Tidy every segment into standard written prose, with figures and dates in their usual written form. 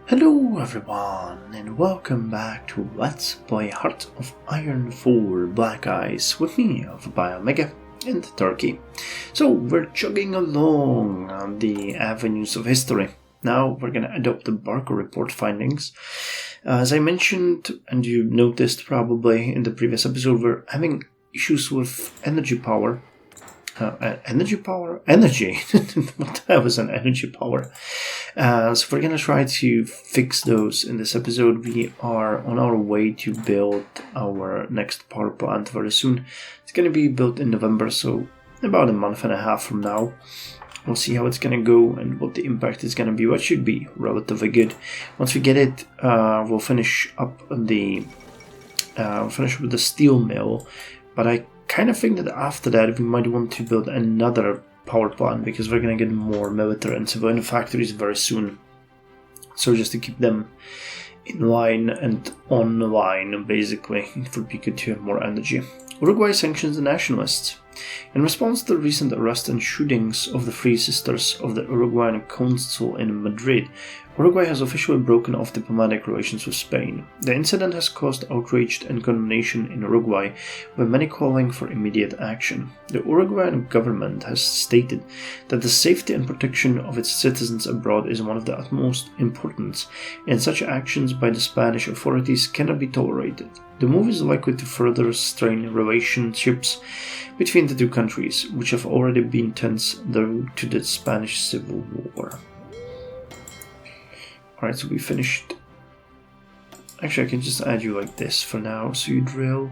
Hello everyone and welcome back to Let's Play Heart of Iron 4 Black Ice with me of Biomega in Turkey. So we're chugging along on the avenues of history. Now we're gonna adopt the Barker report findings. As I mentioned, and you noticed probably in the previous episode, we're having issues with energy power. Energy. What the hell is an energy power? So we're gonna try to fix those in this episode. We are on our way to build our next power plant very soon. It's gonna be built in November, so about a month and a half from now. We'll see how it's gonna go and what the impact is gonna be. What should be relatively good. Once we get it, we'll finish up with the steel mill. But I kind of think that after that we might want to build another power plant because we're going to get more military and civilian factories very soon. So just to keep them in line and online, basically, it would be good to have more energy. Uruguay sanctions the nationalists. In response to the recent arrest and shootings of the three sisters of the Uruguayan consul in Madrid, Uruguay has officially broken off diplomatic relations with Spain. The incident has caused outrage and condemnation in Uruguay, with many calling for immediate action. The Uruguayan government has stated that the safety and protection of its citizens abroad is one of the utmost importance, and such actions by the Spanish authorities cannot be tolerated. The move is likely to further strain relationships between the two countries, which have already been tense due to the Spanish Civil War. Alright, so we finished. Actually, I can just add you like this for now, so you drill.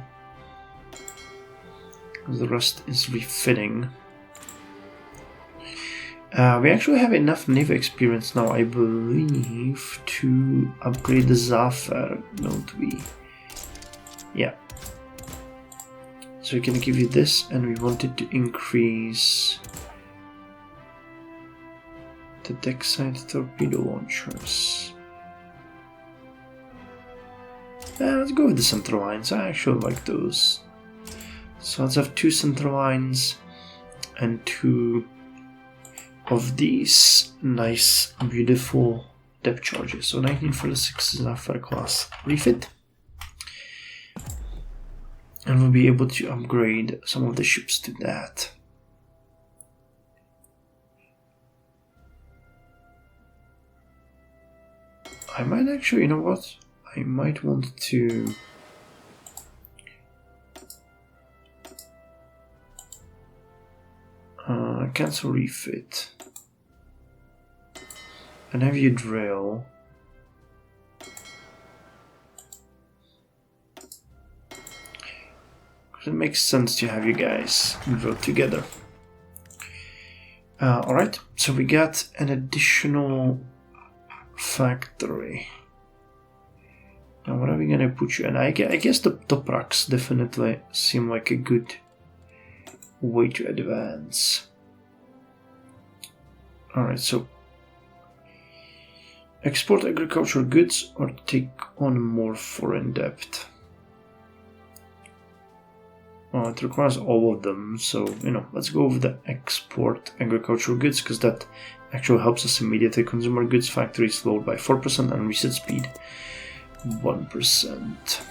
The rest is refitting. We actually have enough Navy experience now, I believe, to upgrade the Zafar, don't we? Yeah. So we can give you this, and we wanted to increase the deck side torpedo launchers. Let's go with the center lines. I actually like those. So let's have two center lines and two of these nice, beautiful depth charges. So 1946 Zafar class refit. And we'll be able to upgrade some of the ships to that. I might actually, you know what? I might want to cancel refit and have you drill. It makes sense to have you guys drill together. Alright, so we got an additional factory. Now what are we gonna put you in? I guess the Topraks definitely seem like a good way to advance. Alright, so export agricultural goods or take on more foreign debt. Well, it requires all of them, so, let's go with the export agricultural goods, because that actually helps us immediately. Consumer goods factories lowered by 4% and reset speed 1%.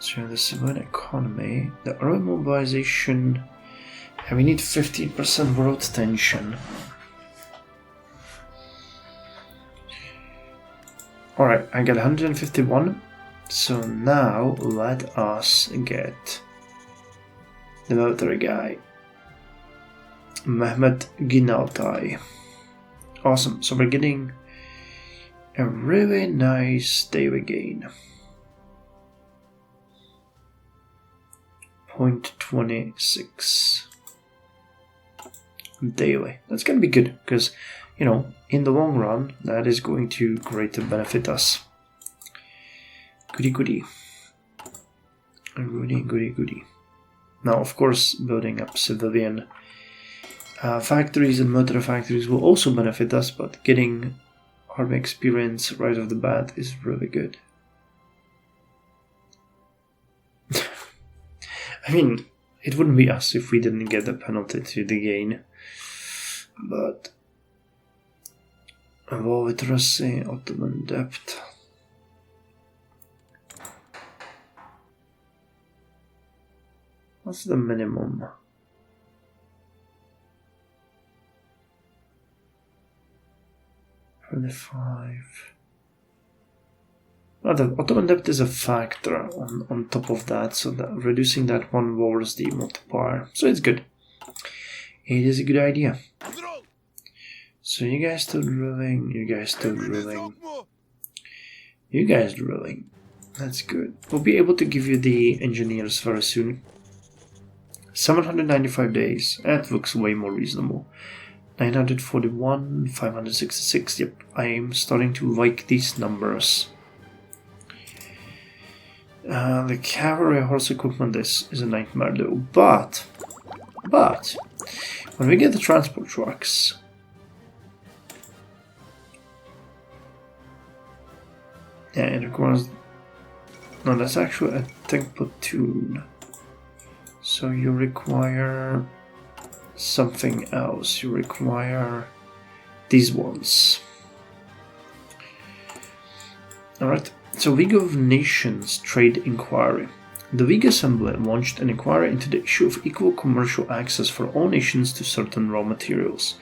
So the civilian economy, the urban mobilization, and we need 15% world tension. Alright, I got 151. So now let us get the military guy, Mehmet Ginaltai. Awesome, so we're getting a really nice daily gain. 0.26 daily. That's gonna be good because, in the long run, that is going to greatly benefit us. Goody goody. Goody. Now, of course, building up civilian factories and military factories will also benefit us, but getting army experience right off the bat is really good. I mean, it wouldn't be us if we didn't get the penalty to the gain, but A war with Russia, Ottoman debt. What's the minimum? $25. Oh, the Ottoman debt is a factor on top of that, so that reducing that one lowers the multiplier. So it's good. It is a good idea. So you guys still drilling, you guys still drilling. You guys drilling. That's good. We'll be able to give you the engineers very soon. 795 days. That looks way more reasonable. 941, 566. Yep, I am starting to like these numbers. The cavalry horse equipment is a nightmare though. But when we get the transport trucks, yeah, it requires. No, that's actually a tank platoon. So you require something else. You require these ones. Alright, so League of Nations Trade Inquiry. The League Assembly launched an inquiry into the issue of equal commercial access for all nations to certain raw materials.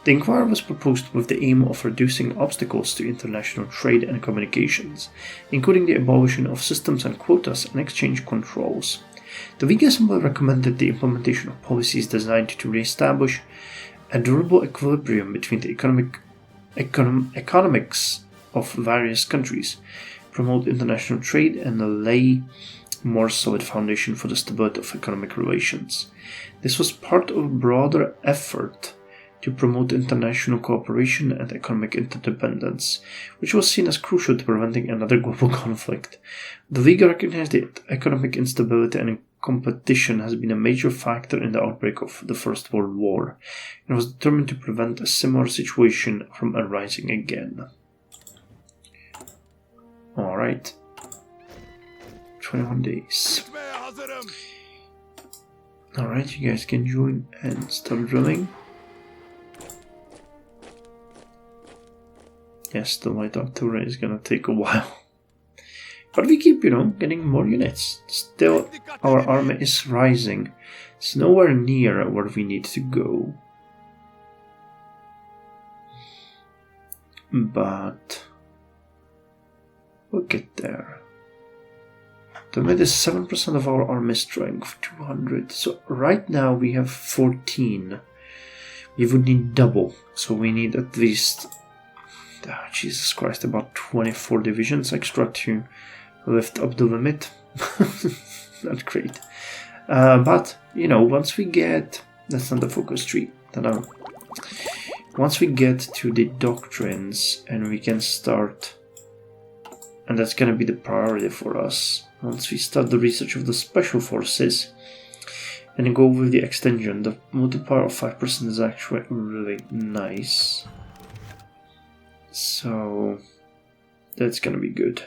The inquiry was proposed with the aim of reducing obstacles to international trade and communications, including the abolition of systems and quotas and exchange controls. The League Assembly recommended the implementation of policies designed to re-establish a durable equilibrium between the economics of various countries, promote international trade, and lay more solid foundation for the stability of economic relations. This was part of a broader effort to promote international cooperation and economic interdependence, which was seen as crucial to preventing another global conflict. The League recognized that economic instability and competition has been a major factor in the outbreak of the First World War, and was determined to prevent a similar situation from arising again. Alright. 21 days. Alright, you guys can join and start drilling. Yes, the light artillery is gonna take a while. But we keep, getting more units. Still, our army is rising. It's nowhere near where we need to go. But we'll get there. To make this 7% of our army strength, 200. So right now we have 14. We would need double. So we need at least, Jesus Christ, about 24 divisions extra to lift up the limit. Not great. But, once we get... That's not the focus tree. Once we get to the doctrines and we can start... And that's going to be the priority for us. Once we start the research of the special forces and go with the extension, the multiplier of 5% is actually really nice. So that's going to be good.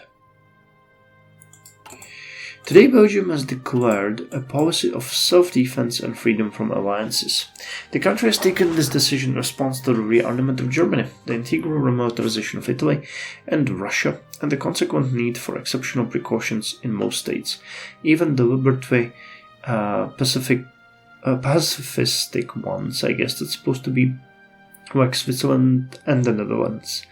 Today, Belgium has declared a policy of self-defense and freedom from alliances. The country has taken this decision in response to the rearmament of Germany, the integral remilitarization of Italy and Russia, and the consequent need for exceptional precautions in most states, even deliberately pacifistic ones, I guess that's supposed to be, like Switzerland and the Netherlands.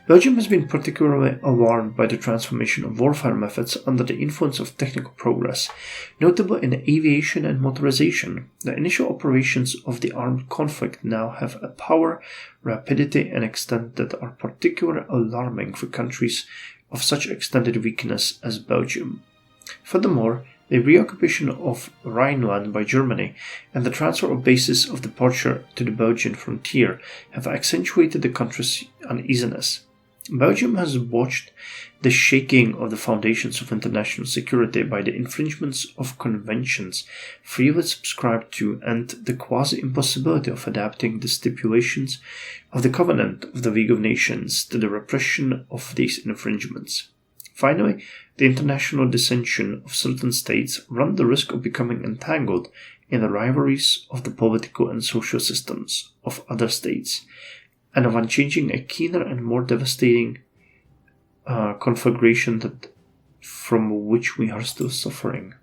Belgium has been particularly alarmed by the transformation of warfare methods under the influence of technical progress, notably in aviation and motorization. The initial operations of the armed conflict now have a power, rapidity, and extent that are particularly alarming for countries of such extended weakness as Belgium. Furthermore, the reoccupation of Rhineland by Germany and the transfer of bases of departure to the Belgian frontier have accentuated the country's uneasiness. Belgium has watched the shaking of the foundations of international security by the infringements of conventions freely subscribed to and the quasi-impossibility of adapting the stipulations of the Covenant of the League of Nations to the repression of these infringements. Finally, the international dissension of certain states run the risk of becoming entangled in the rivalries of the political and social systems of other states, and of unchanging, a keener and more devastating conflagration that from which we are still suffering.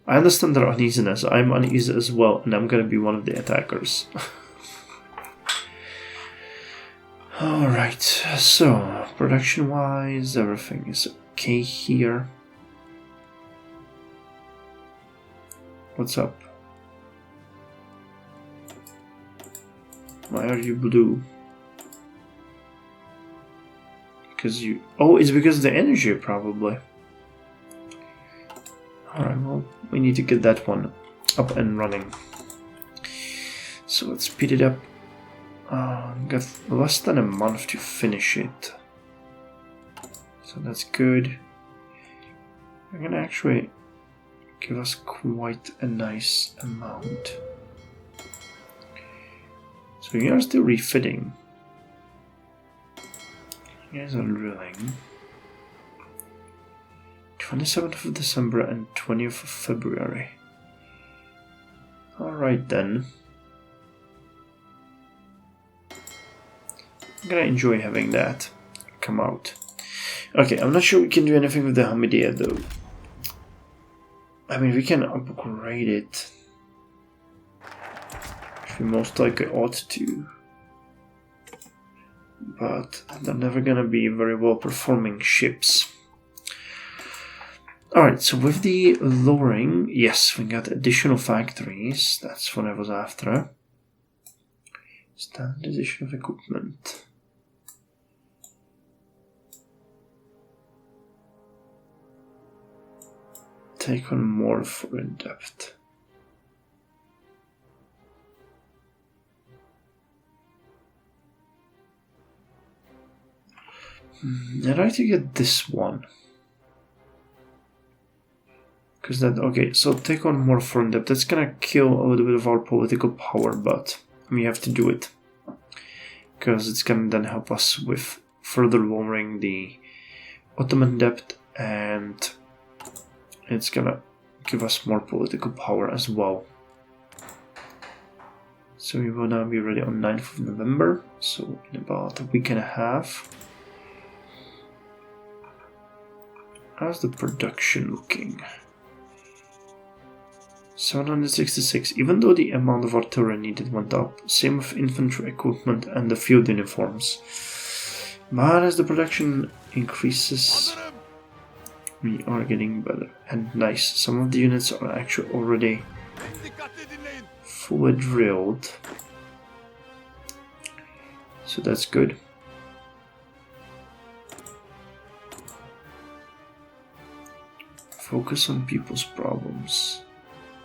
I understand their uneasiness. I'm uneasy as well, and I'm gonna be one of the attackers. Alright, so production-wise, everything is okay here. What's up? Why are you blue? Because you... Oh, it's because of the energy, probably. Alright, well, we need to get that one up and running. So let's speed it up. Got less than a month to finish it. So that's good. They're gonna actually give us quite a nice amount. So you are still refitting. You guys are drilling. 27th of December and 20th of February. Alright then. I'm gonna enjoy having that come out. Okay, I'm not sure we can do anything with the Hamidia though. I mean, we can upgrade it. Which we most likely ought to. But they're never gonna be very well performing ships. Alright, so with the lowering, yes, we got additional factories. That's what I was after. Standardization of equipment. Take on more foreign debt. I'd like to get this one. Because that, okay, so take on more foreign debt. That's gonna kill a little bit of our political power, but we have to do it. Because it's gonna then help us with further lowering the Ottoman debt, and it's gonna give us more political power as well. So we will now be ready on 9th of November, so in about a week and a half. How's the production looking? 766, even though the amount of artillery needed went up, same with infantry equipment and the field uniforms. But as the production increases, we are getting better. And nice, some of the units are actually already fully drilled. So that's good. Focus on people's problems.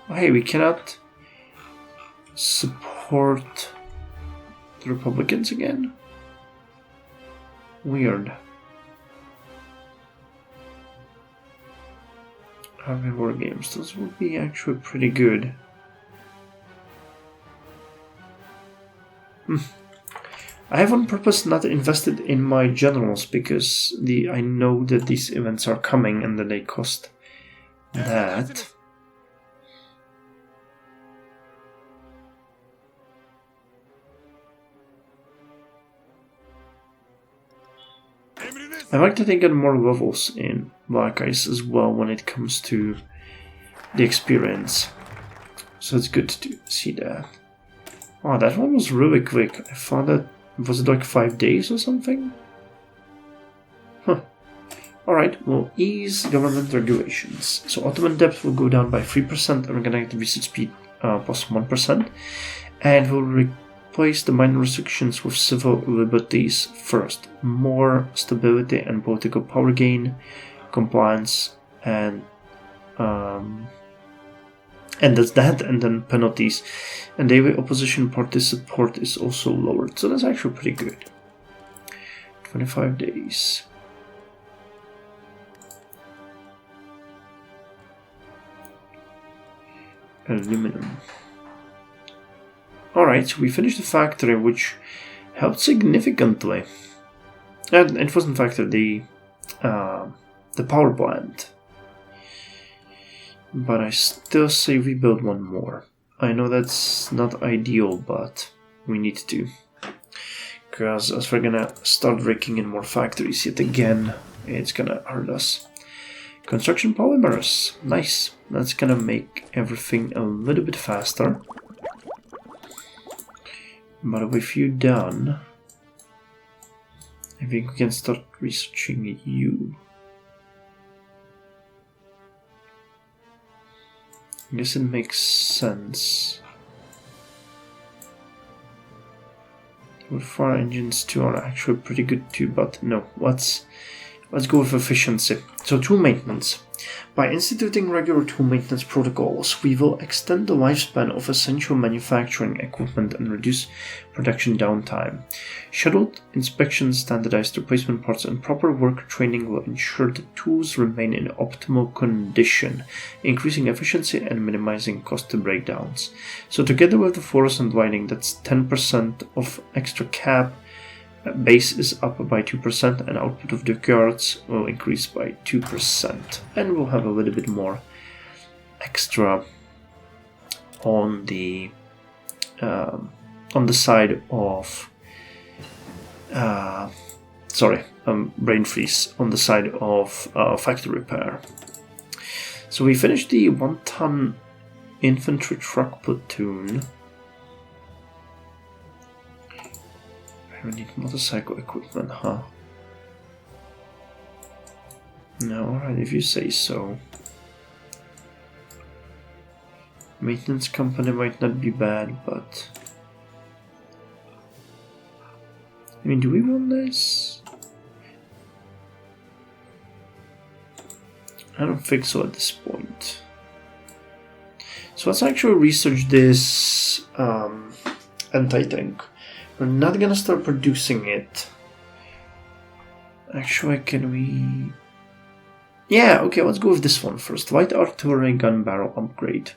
Oh, hey, we cannot support the Republicans again? Weird. Army war games, those would be actually pretty good. I have on purpose not invested in my generals because I know that these events are coming and that they cost that. I like to think of more levels in BICE as well when it comes to the experience. So it's good to see that. Oh, that one was really quick. I found that, was it like 5 days or something? Huh. Alright, we'll ease government regulations. So Ottoman debt will go down by 3%, and we're gonna get research speed plus 1%. And we'll replace the minor restrictions with civil liberties first. More stability and political power gain, compliance, and that's that, and then penalties. And daily opposition party support is also lowered, so that's actually pretty good. 25 days. Aluminum. Alright, so we finished the factory, which helped significantly. And it wasn't factory, the power plant. But I still say we build one more. I know that's not ideal, but we need to. because as we're gonna start breaking in more factories yet again, it's gonna hurt us. Construction polymers, nice. That's gonna make everything a little bit faster. But with you done, I think we can start researching you. I guess it makes sense. With fire engines too are actually pretty good too, but no, let's go with efficiency. So tool maintenance. By instituting regular tool maintenance protocols, we will extend the lifespan of essential manufacturing equipment and reduce production downtime. Scheduled inspections, standardized replacement parts, and proper worker training will ensure that tools remain in optimal condition, increasing efficiency and minimizing cost to breakdowns. So together with the fluorescent lighting, that's 10% of extra cap. Base is up by 2% and output of the guards will increase by 2%. And we'll have a little bit more extra on the side of brain freeze on the side of factory repair. So we finished the 1-ton infantry truck platoon. We need motorcycle equipment, huh? No, alright, if you say so. Maintenance company might not be bad, but... I mean, do we want this? I don't think so at this point. So let's actually research this anti-tank. We're not gonna start producing it. Actually, can we... Yeah, okay, let's go with this one first. Light artillery gun barrel upgrade.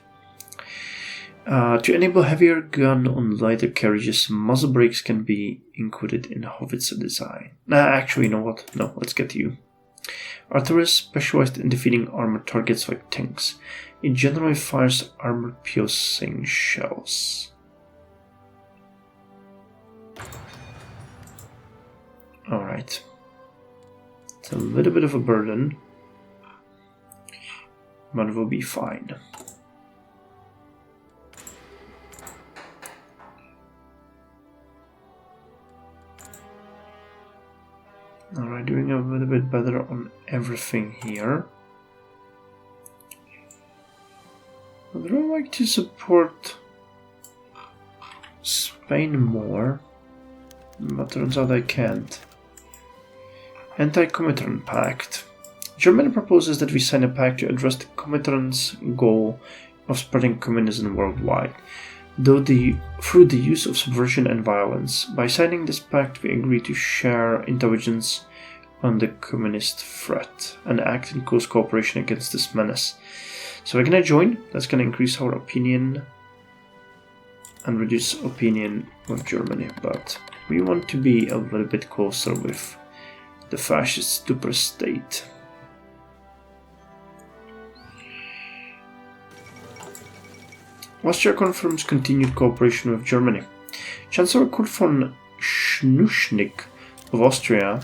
To enable heavier gun on lighter carriages, muzzle brakes can be included in howitzer design. Actually, you know what? No, let's get you. Artillery specialized in defeating armored targets like tanks. It generally fires armor-piercing shells. Alright. It's a little bit of a burden, but it will be fine. Alright, doing a little bit better on everything here. I would really like to support Spain more, but turns out I can't. Anti-Comintern Pact. Germany proposes that we sign a pact to address the Comintern's goal of spreading communism worldwide, through the use of subversion and violence. By signing this pact, we agree to share intelligence on the communist threat and act in close cooperation against this menace. So we're gonna join. That's gonna increase our opinion and reduce opinion with Germany, but we want to be a little bit closer with the fascist super state. Austria confirms continued cooperation with Germany. Chancellor Kurt von Schnuschnick of Austria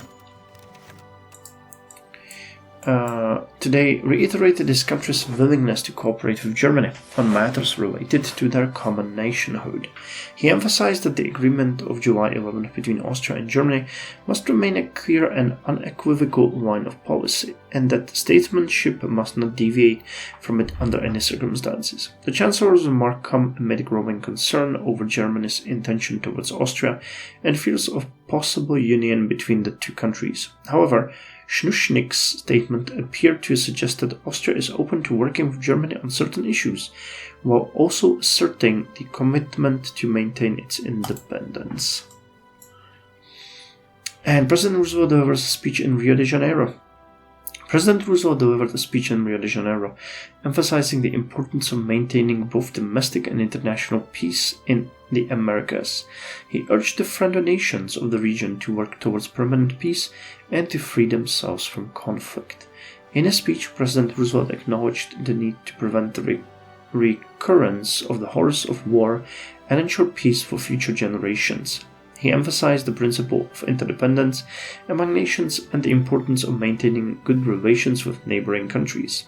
today reiterated his country's willingness to cooperate with Germany on matters related to their common nationhood. He emphasized that the agreement of July 11th between Austria and Germany must remain a clear and unequivocal line of policy, and that statesmanship must not deviate from it under any circumstances. The Chancellor's remark come amid growing concern over Germany's intention towards Austria and fears of possible union between the two countries. However, Schnuschnick's statement appeared to suggest that Austria is open to working with Germany on certain issues, while also asserting the commitment to maintain its independence. And President Roosevelt delivers a speech in Rio de Janeiro. President Roosevelt delivered a speech in Rio de Janeiro, emphasizing the importance of maintaining both domestic and international peace in the Americas. He urged the friendly nations of the region to work towards permanent peace and to free themselves from conflict. In his speech, President Roosevelt acknowledged the need to prevent the recurrence of the horrors of war and ensure peace for future generations. He emphasized the principle of interdependence among nations and the importance of maintaining good relations with neighboring countries.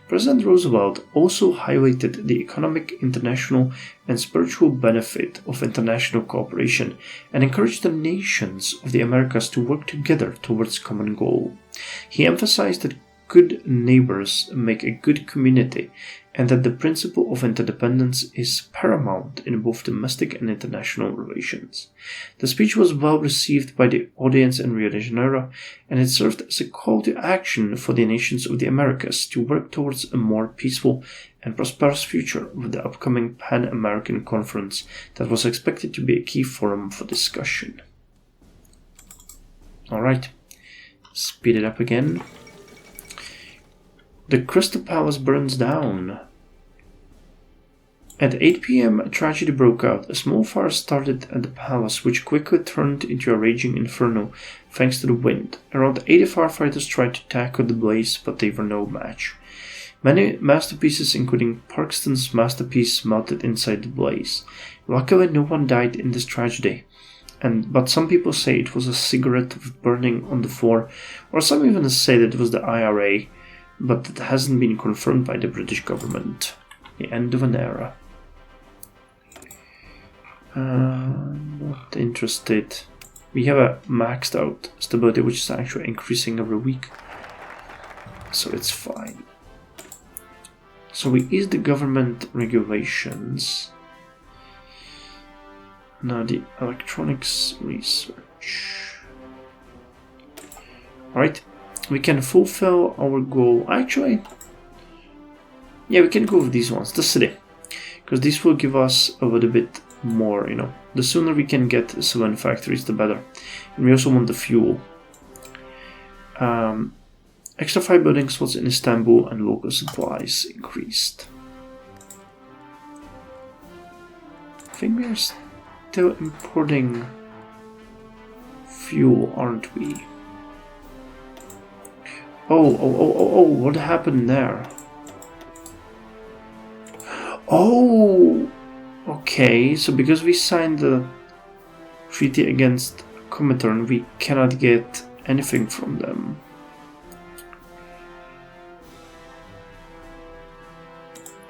President Roosevelt also highlighted the economic, international, and spiritual benefit of international cooperation and encouraged the nations of the Americas to work together towards a common goal. He emphasized that good neighbors make a good community and that the principle of interdependence is paramount in both domestic and international relations. The speech was well received by the audience in Rio de Janeiro, and it served as a call to action for the nations of the Americas to work towards a more peaceful and prosperous future with the upcoming Pan-American Conference that was expected to be a key forum for discussion. Alright, speed it up again. The Crystal Palace burns down. At 8 p.m. a tragedy broke out. A small fire started at the palace, which quickly turned into a raging inferno thanks to the wind. Around 80 firefighters tried to tackle the blaze, but they were no match. Many masterpieces, including Parkston's masterpiece, melted inside the blaze. Luckily, no one died in this tragedy. But some people say it was a cigarette burning on the floor, or some even say that it was the IRA, but it hasn't been confirmed by the British government. The end of an era. Not interested. We have a maxed out stability, which is actually increasing every week, so it's fine. So we ease the government regulations. Now the electronics research. Alright, we can fulfill our goal. Actually, yeah, we can go with these ones, the city, because this will give us a little bit more, the sooner we can get 7 factories, the better. And we also want the fuel. Extra 5 building slots in Istanbul and local supplies increased. I think we are still importing fuel, aren't we? Oh, what happened there? Oh, okay, so because we signed the treaty against Comintern, we cannot get anything from them.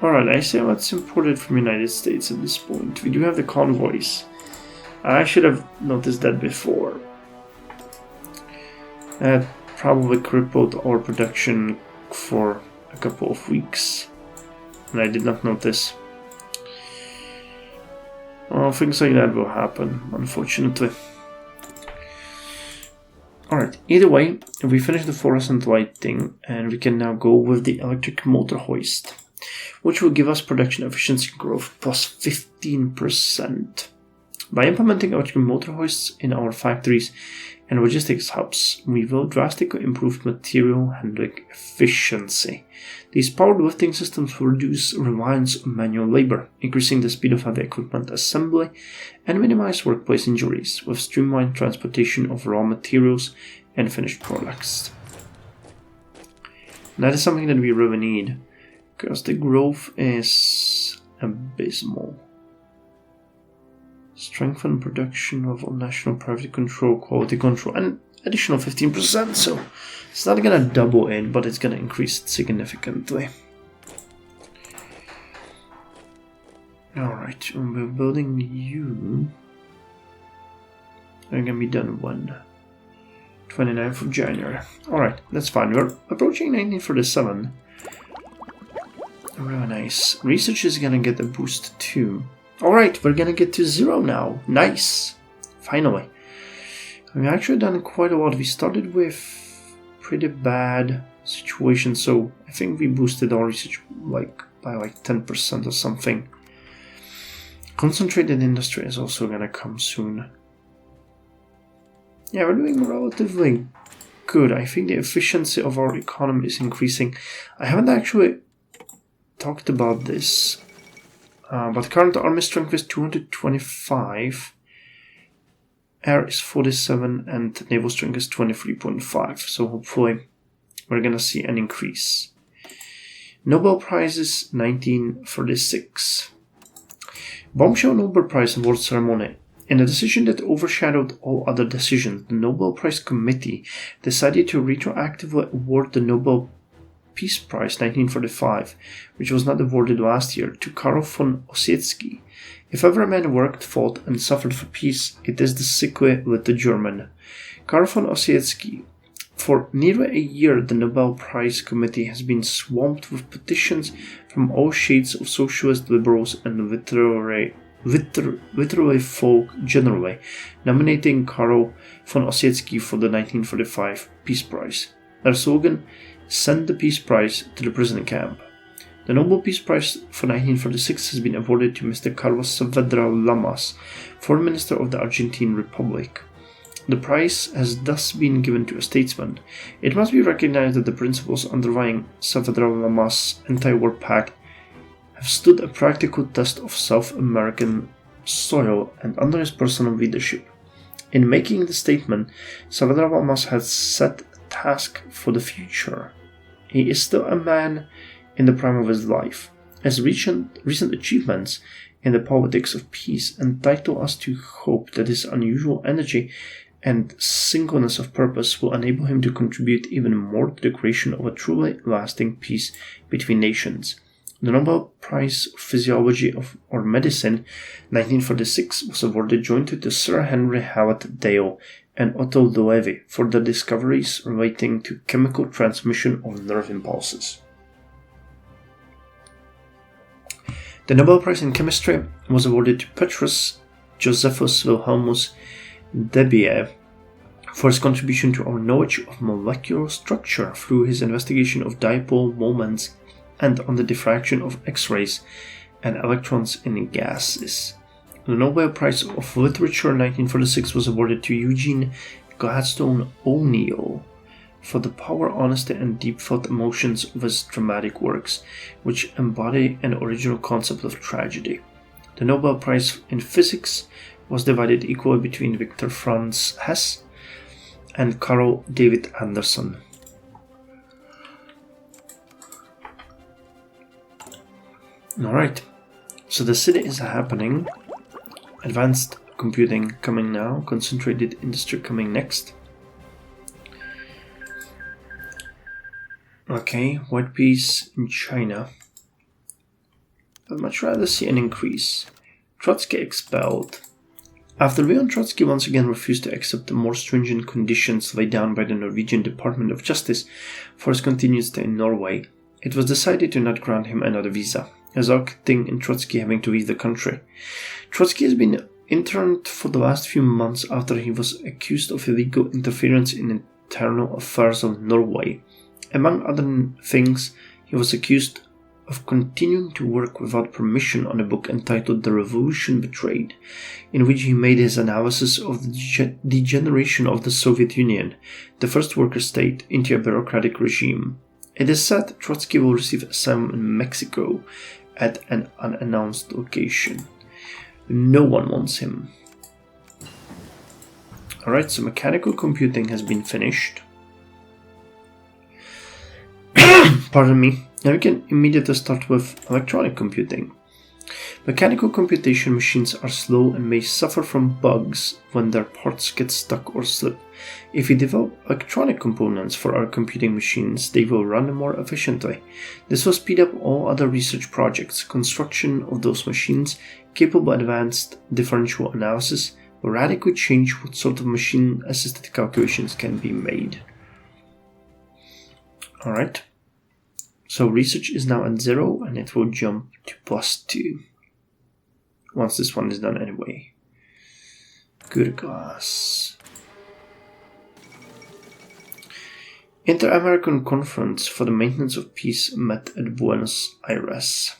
Alright, I say let's import it from the United States at this point. We do have the convoys. I should have noticed that before. That probably crippled our production for a couple of weeks. And I did not notice. Well, things like that will happen, unfortunately. Alright, either way, we finished the fluorescent lighting, and we can now go with the electric motor hoist, which will give us production efficiency growth plus 15%. By implementing electric motor hoists in our factories and logistics hubs, we will drastically improve material handling efficiency. These powered lifting systems will reduce reliance on manual labor, increasing the speed of heavy equipment assembly, and minimize workplace injuries with streamlined transportation of raw materials and finished products. And that is something that we really need, because the growth is abysmal. Strengthen production of all national private control, quality control, and additional 15%, so it's not gonna double in, but it's gonna increase it significantly. Alright, we're building you. They're gonna be done when? 29th of January. Alright, that's fine. We're approaching 1947. Really nice. Research is gonna get a boost too. Alright, we're gonna get to 0 now. Nice! Finally. We've actually done quite a lot. We started with pretty bad situation, so I think we boosted our research by 10% or something. Concentrated industry is also gonna come soon. Yeah, we're doing relatively good. I think the efficiency of our economy is increasing. I haven't actually talked about this. But current army strength is 225, air is 47, and naval strength is 23.5. So hopefully we're gonna see an increase. Nobel Prizes 1936. Bombshell Nobel Prize award ceremony In a decision that overshadowed all other decisions, the Nobel Prize Committee decided to retroactively award the Nobel Peace Prize 1945, which was not awarded last year, to Karl von Ossietzky. If ever a man worked, fought, and suffered for peace, it is the Sique with the German. Karl von Ossietzky. For nearly a year, the Nobel Prize Committee has been swamped with petitions from all shades of socialist liberals and literary folk generally, nominating Karl von Ossietzky for the 1945 Peace Prize. Their slogan, "Send the Peace Prize to the prison camp." The Nobel Peace Prize for 1946 has been awarded to Mr. Carlos Saavedra Lamas, Foreign Minister of the Argentine Republic. The prize has thus been given to a statesman. It must be recognized that the principles underlying Saavedra Lamas' anti-war pact have stood a practical test of South American soil and under his personal leadership. In making the statement, Saavedra Lamas has set a task for the future. He is still a man in the prime of his life. His recent achievements in the politics of peace entitle us to hope that his unusual energy and singleness of purpose will enable him to contribute even more to the creation of a truly lasting peace between nations. The Nobel Prize of Physiology or Medicine 1946 was awarded jointly to Sir Henry Howard Dale and Otto Loewi for their discoveries relating to chemical transmission of nerve impulses. The Nobel Prize in Chemistry was awarded to Petrus Josephus Wilhelmus Debye for his contribution to our knowledge of molecular structure through his investigation of dipole moments and on the diffraction of X-rays and electrons in gases. The Nobel Prize of Literature 1946 was awarded to Eugene Gladstone O'Neill for the power, honesty, and deep-felt emotions of his dramatic works, which embody an original concept of tragedy. The Nobel Prize in Physics was divided equally between Victor Franz Hess and Carl David Anderson. Alright, so the city is happening. Advanced computing coming now, concentrated industry coming next. Okay, white peace in China. I'd much rather see an increase. Trotsky expelled. After Leon Trotsky once again refused to accept the more stringent conditions laid down by the Norwegian Department of Justice for his continued stay in Norway, it was decided to not grant him another visa, resulting in Trotsky having to leave the country. Trotsky has been interned for the last few months after he was accused of illegal interference in internal affairs of Norway. Among other things, he was accused of continuing to work without permission on a book entitled The Revolution Betrayed, in which he made his analysis of the degeneration of the Soviet Union, the first worker state, into a bureaucratic regime. It is said Trotsky will receive asylum in Mexico at an unannounced location. No one wants him. Alright, so mechanical computing has been finished. Pardon me. Now we can immediately start with electronic computing. Mechanical computation machines are slow and may suffer from bugs when their parts get stuck or slip. If we develop electronic components for our computing machines, they will run more efficiently. This will speed up all other research projects. Construction of those machines, capable of advanced differential analysis, will radically change what sort of machine-assisted calculations can be made. Alright. So research is now at 0 and it will jump to +2 once this one is done anyway. Good glass. Inter-American Conference for the Maintenance of Peace met at Buenos Aires.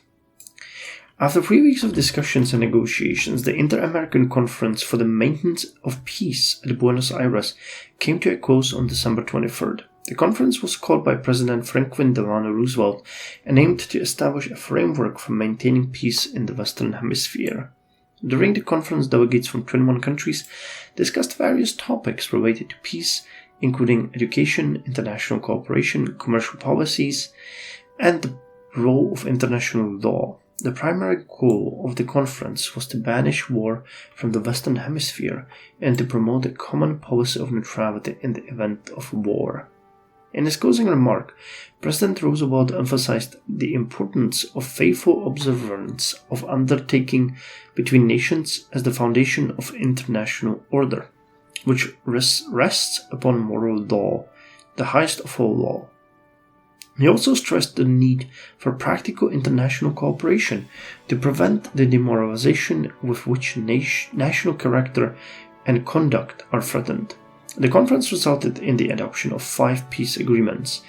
After 3 weeks of discussions and negotiations, the Inter-American Conference for the Maintenance of Peace at Buenos Aires came to a close on December 23rd. The conference was called by President Franklin Delano Roosevelt and aimed to establish a framework for maintaining peace in the Western Hemisphere. During the conference, delegates from 21 countries discussed various topics related to peace, including education, international cooperation, commercial policies, and the role of international law. The primary goal of the conference was to banish war from the Western Hemisphere and to promote a common policy of neutrality in the event of war. In his closing remark, President Roosevelt emphasized the importance of faithful observance of undertaking between nations as the foundation of international order, which rests upon moral law, the highest of all law. He also stressed the need for practical international cooperation to prevent the demoralization with which national character and conduct are threatened. The conference resulted in the adoption of 5 peace agreements,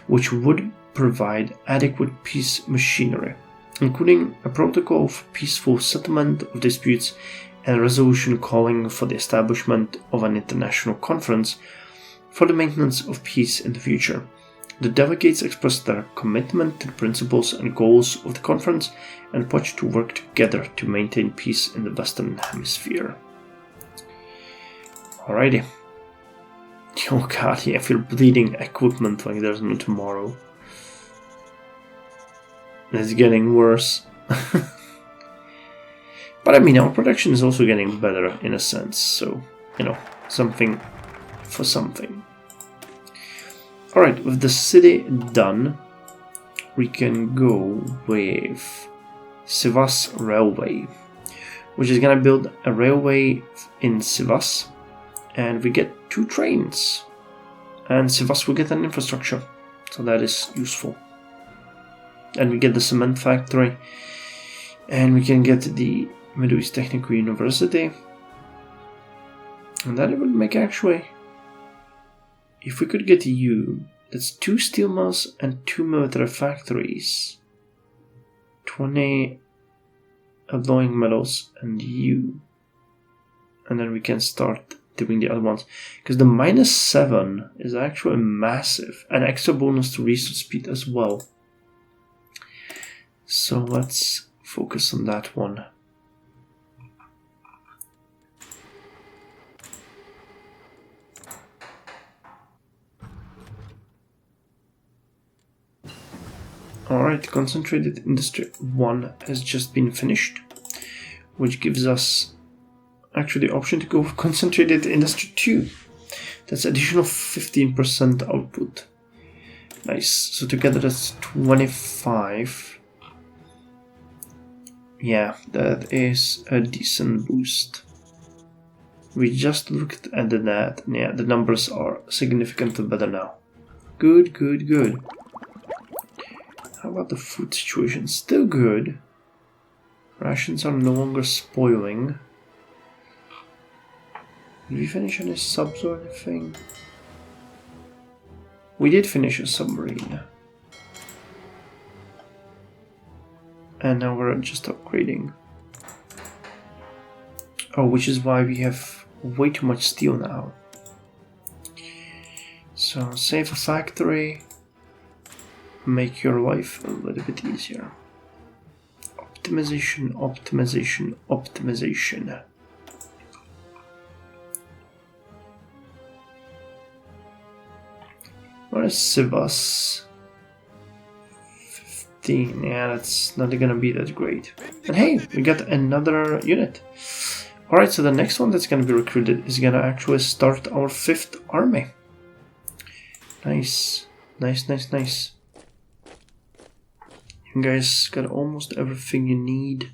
which would provide adequate peace machinery, including a protocol of peaceful settlement of disputes and a resolution calling for the establishment of an international conference for the maintenance of peace in the future. The delegates expressed their commitment to the principles and goals of the conference and pledged to work together to maintain peace in the Western Hemisphere. Alrighty. Oh god, yeah, if you're bleeding equipment like there's no tomorrow. It's getting worse. But I mean, our production is also getting better in a sense, so, you know, something for something. Alright, with the city done, we can go with Sivas Railway, which is gonna build a railway in Sivas, and we get 2 trains, and Sivas will get an infrastructure, so that is useful. And we get the cement factory, and we can get the Middle East Technical University, and that would make actually, if we could get you, that's 2 steel mills and 2 military factories, 20 alloying metals and you, and then we can start doing the other ones, because the -7 is actually massive, an extra bonus to resource speed as well. So let's focus on that one. Alright, Concentrated Industry 1 has just been finished, which gives us actually the option to go for Concentrated Industry 2. That's additional 15% output. Nice, so together that's 25. Yeah, that is a decent boost. We just looked at that, and yeah, the numbers are significantly better now. Good, good, good. How about the food situation? Still good. Rations are no longer spoiling. Did we finish any subs or anything? We did finish a submarine. And now we're just upgrading. Oh, which is why we have way too much steel now. So, save a factory. Make your life a little bit easier. Optimization, optimization, optimization. Where is Sivas? 15. Yeah, that's not gonna be that great. And hey, we got another unit. Alright, so the next one that's gonna be recruited is gonna actually start our 5th army. Nice. Nice, nice, nice. You guys got almost everything you need.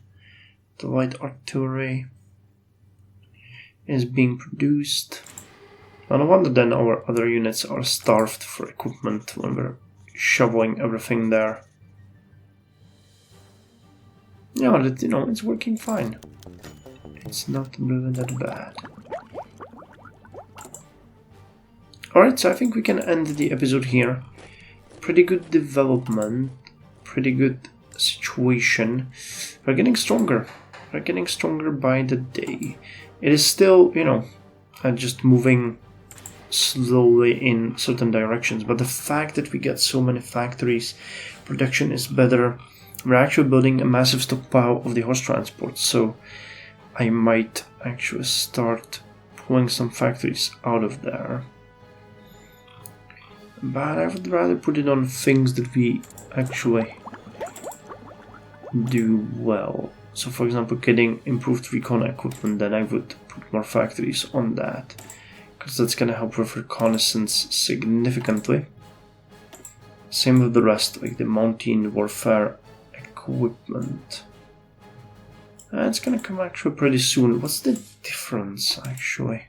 The light artillery is being produced. No wonder then our other units are starved for equipment when we're shoveling everything there. Yeah, but you know, it's working fine. It's not really that bad. Alright, so I think we can end the episode here. Pretty good development. Pretty good situation. We're getting stronger. We're getting stronger by the day. It is still, you know, just moving slowly in certain directions, but the fact that we get so many factories, production is better. We're actually building a massive stockpile of the horse transport, so I might actually start pulling some factories out of there. But I would rather put it on things that we actually do well. So for example, getting improved recon equipment, then I would put more factories on that, because that's going to help with reconnaissance significantly. Same with the rest, like the mountain warfare equipment. It's going to come actually pretty soon. What's the difference actually?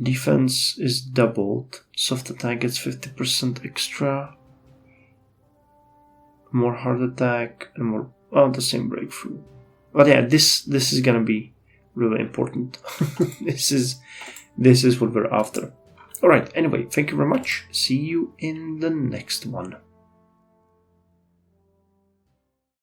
Defense is doubled. Soft attack gets 50% extra. More hard attack and more, the same breakthrough. But yeah, this is gonna be really important. This is what we're after. Alright, anyway, thank you very much. See you in the next one.